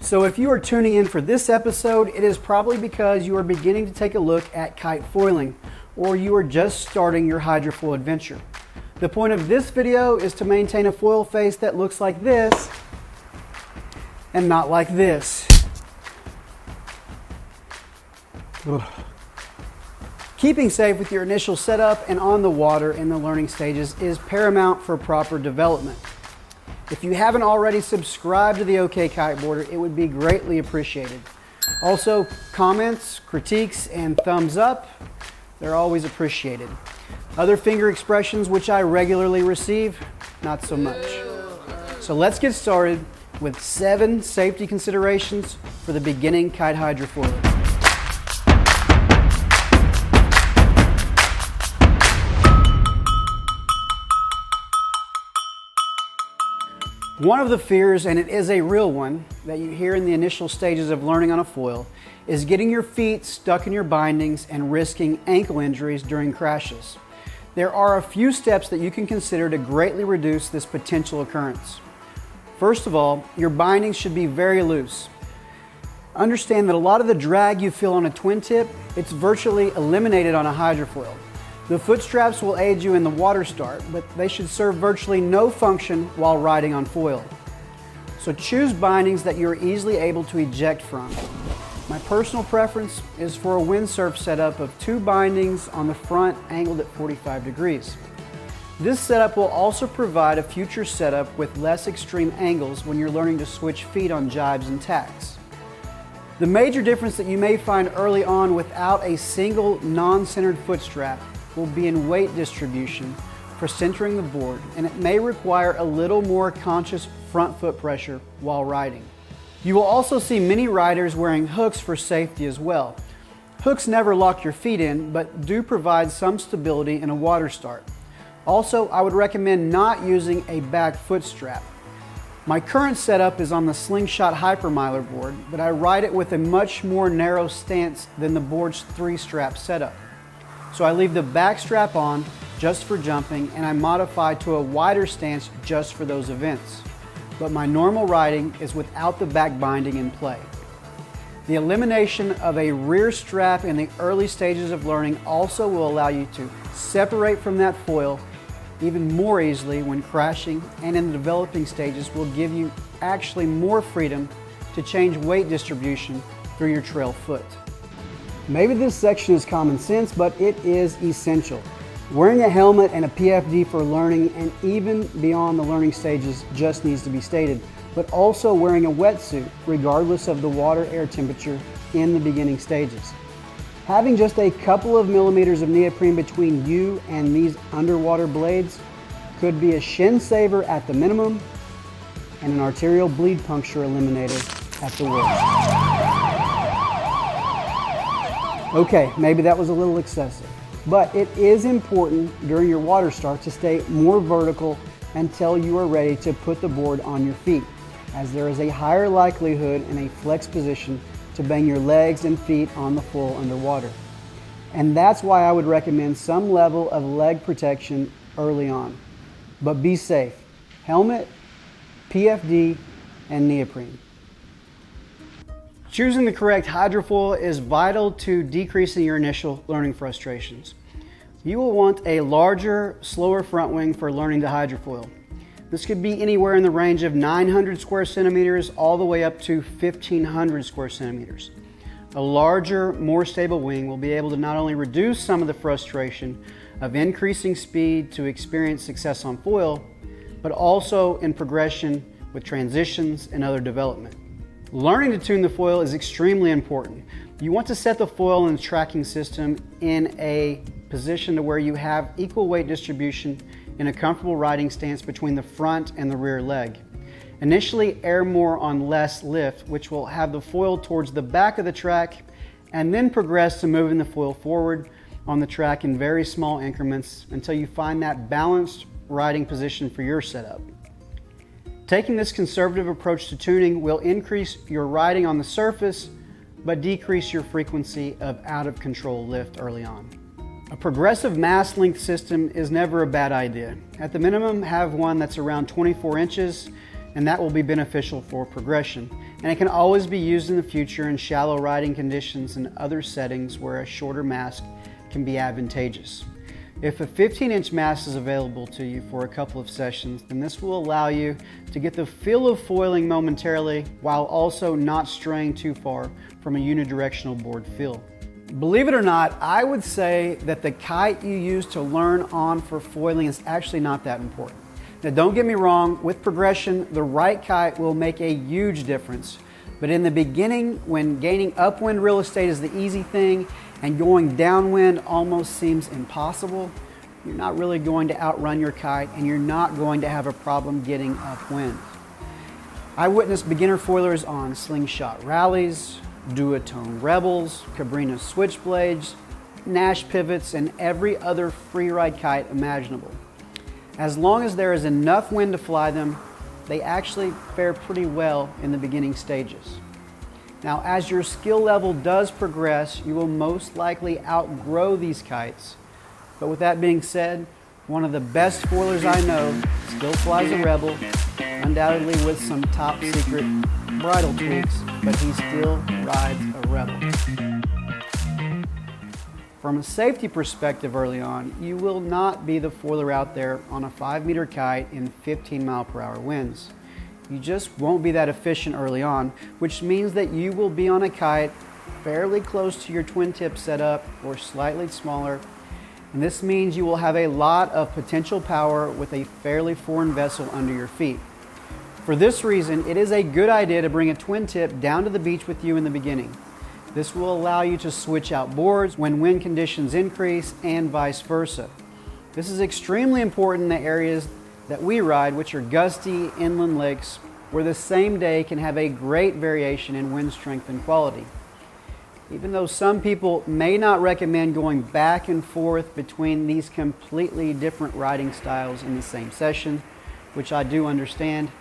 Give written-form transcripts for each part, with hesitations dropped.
So if you are tuning in for this episode, it is probably because you are beginning to take a look at kite foiling, or you are just starting your hydrofoil adventure. The point of this video is to maintain a foil face that looks like this and not like this. Ugh. Keeping safe with your initial setup and on the water in the learning stages is paramount for proper development. If you haven't already subscribed to the OK Kiteboarder, it would be greatly appreciated. Also, comments, critiques, and thumbs up, they're always appreciated. Other finger expressions which I regularly receive, not so much. So let's get started with 7 safety considerations for the beginning kite hydrofoiler. One of the fears, and it is a real one, that you hear in the initial stages of learning on a foil is getting your feet stuck in your bindings and risking ankle injuries during crashes. There are a few steps that you can consider to greatly reduce this potential occurrence. First of all, your bindings should be very loose. Understand that a lot of the drag you feel on a twin tip, it's virtually eliminated on a hydrofoil. The foot straps will aid you in the water start, but they should serve virtually no function while riding on foil. So choose bindings that you're easily able to eject from. My personal preference is for a windsurf setup of 2 bindings on the front angled at 45 degrees. This setup will also provide a future setup with less extreme angles when you're learning to switch feet on jibes and tacks. The major difference that you may find early on without a single non-centered foot strap will be in weight distribution for centering the board, and it may require a little more conscious front foot pressure while riding. You will also see many riders wearing hooks for safety as well. Hooks never lock your feet in, but do provide some stability in a water start. Also, I would recommend not using a back foot strap. My current setup is on the Slingshot Hypermiler board, but I ride it with a much more narrow stance than the board's 3-strap setup. So I leave the back strap on just for jumping, and I modify to a wider stance just for those events. But my normal riding is without the back binding in play. The elimination of a rear strap in the early stages of learning also will allow you to separate from that foil even more easily when crashing, and in the developing stages will give you actually more freedom to change weight distribution through your trail foot. Maybe this section is common sense, but it is essential. Wearing a helmet and a PFD for learning and even beyond the learning stages just needs to be stated, but also wearing a wetsuit regardless of the water-air temperature in the beginning stages. Having just a couple of millimeters of neoprene between you and these underwater blades could be a shin saver at the minimum and an arterial bleed puncture eliminator at the worst. Okay, maybe that was a little excessive, but it is important during your water start to stay more vertical until you are ready to put the board on your feet, as there is a higher likelihood in a flex position to bang your legs and feet on the foil underwater. And that's why I would recommend some level of leg protection early on. But be safe. Helmet, PFD, and neoprene. Choosing the correct hydrofoil is vital to decreasing your initial learning frustrations. You will want a larger, slower front wing for learning to hydrofoil. This could be anywhere in the range of 900 square centimeters all the way up to 1,500 square centimeters. A larger, more stable wing will be able to not only reduce some of the frustration of increasing speed to experience success on foil, but also in progression with transitions and other development. Learning to tune the foil is extremely important. You want to set the foil and the tracking system in a position to where you have equal weight distribution in a comfortable riding stance between the front and the rear leg. Initially, air more on less lift, which will have the foil towards the back of the track, and then progress to moving the foil forward on the track in very small increments until you find that balanced riding position for your setup. Taking this conservative approach to tuning will increase your riding on the surface, but decrease your frequency of out-of-control lift early on. A progressive mast length system is never a bad idea. At the minimum, have one that's around 24 inches and that will be beneficial for progression. And it can always be used in the future in shallow riding conditions and other settings where a shorter mast can be advantageous. If a 15-inch mast is available to you for a couple of sessions, then this will allow you to get the feel of foiling momentarily while also not straying too far from a unidirectional board feel. Believe it or not, I would say that the kite you use to learn on for foiling is actually not that important. Now don't get me wrong, with progression, the right kite will make a huge difference. But in the beginning, when gaining upwind real estate is the easy thing and going downwind almost seems impossible, you're not really going to outrun your kite and you're not going to have a problem getting upwind. I witnessed beginner foilers on slingshot rallies, duotone rebels, Cabrini switchblades, Nash pivots, and every other freeride kite imaginable. As long as there is enough wind to fly them, they actually fare pretty well in the beginning stages. Now, as your skill level does progress, you will most likely outgrow these kites. But with that being said, one of the best foilers I know still flies a Rebel, undoubtedly with some top secret bridle tweaks, but he still rides a Rebel. From a safety perspective early on, you will not be the foiler out there on a 5-meter kite in 15-mile-per-hour winds. You just won't be that efficient early on, which means that you will be on a kite fairly close to your twin tip setup or slightly smaller. And this means you will have a lot of potential power with a fairly foreign vessel under your feet. For this reason, it is a good idea to bring a twin tip down to the beach with you in the beginning. This will allow you to switch out boards when wind conditions increase and vice versa. This is extremely important in the areas that we ride, which are gusty inland lakes, where the same day can have a great variation in wind strength and quality. Even though some people may not recommend going back and forth between these completely different riding styles in the same session, which I do understand,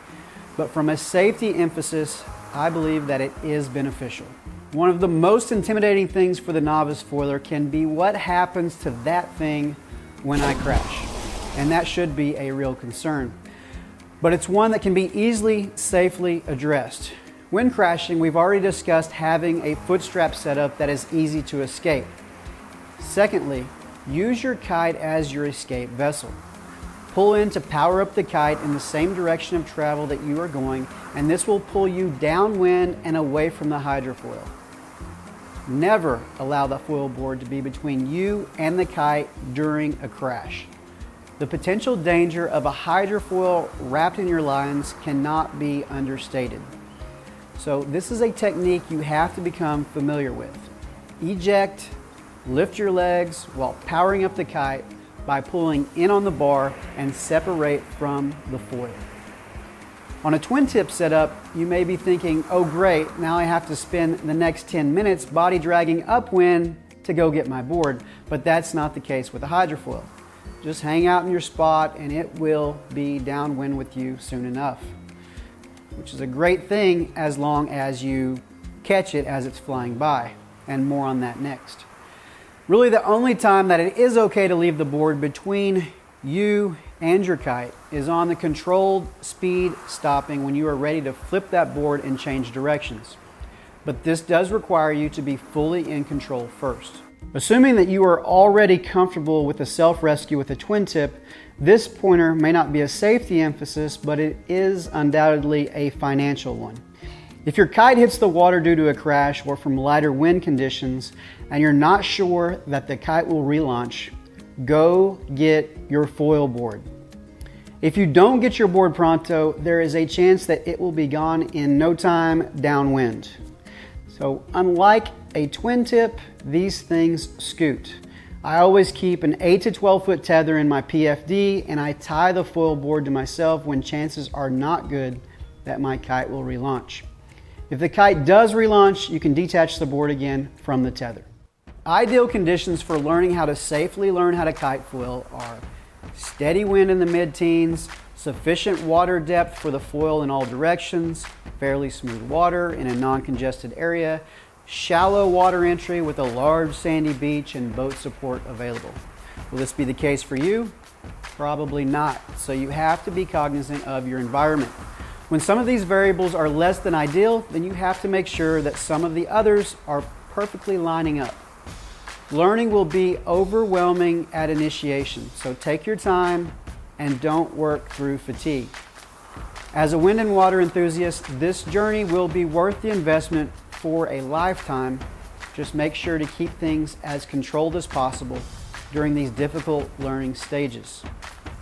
but from a safety emphasis, I believe that it is beneficial. One of the most intimidating things for the novice foiler can be what happens to that thing when I crash. And that should be a real concern. But it's one that can be easily, safely addressed. When crashing, we've already discussed having a foot strap setup that is easy to escape. Secondly, use your kite as your escape vessel. Pull in to power up the kite in the same direction of travel that you are going, and this will pull you downwind and away from the hydrofoil. Never allow the foil board to be between you and the kite during a crash. The potential danger of a hydrofoil wrapped in your lines cannot be understated. So this is a technique you have to become familiar with. Eject, lift your legs while powering up the kite by pulling in on the bar and separate from the foil. On a twin tip setup, you may be thinking, oh great, now I have to spend the next 10 minutes body dragging upwind to go get my board, but that's not the case with a hydrofoil. Just hang out in your spot and it will be downwind with you soon enough, which is a great thing as long as you catch it as it's flying by, and more on that next. Really, the only time that it is okay to leave the board between you and your kite is on the controlled speed stopping when you are ready to flip that board and change directions. But this does require you to be fully in control first. Assuming that you are already comfortable with the self-rescue with a twin tip, this pointer may not be a safety emphasis, but it is undoubtedly a financial one. If your kite hits the water due to a crash or from lighter wind conditions, and you're not sure that the kite will relaunch, go get your foil board. If you don't get your board pronto, there is a chance that it will be gone in no time downwind. So unlike a twin tip, these things scoot. I always keep an 8 to 12 foot tether in my PFD, and I tie the foil board to myself when chances are not good that my kite will relaunch. If the kite does relaunch, you can detach the board again from the tether. Ideal conditions for learning how to safely learn how to kite foil are steady wind in the mid-teens, sufficient water depth for the foil in all directions, fairly smooth water in a non-congested area, shallow water entry with a large sandy beach and boat support available. Will this be the case for you? Probably not. So you have to be cognizant of your environment. When some of these variables are less than ideal, then you have to make sure that some of the others are perfectly lining up. Learning will be overwhelming at initiation, so take your time and don't work through fatigue. As a wind and water enthusiast, this journey will be worth the investment for a lifetime. Just make sure to keep things as controlled as possible during these difficult learning stages.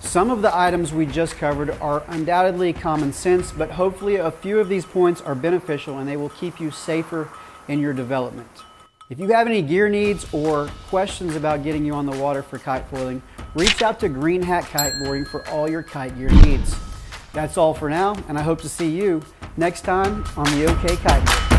Some of the items we just covered are undoubtedly common sense, but hopefully a few of these points are beneficial and they will keep you safer in your development. If you have any gear needs or questions about getting you on the water for kite foiling, reach out to Green Hat Kiteboarding for all your kite gear needs. That's all for now, and I hope to see you next time on the OK Kiteboard.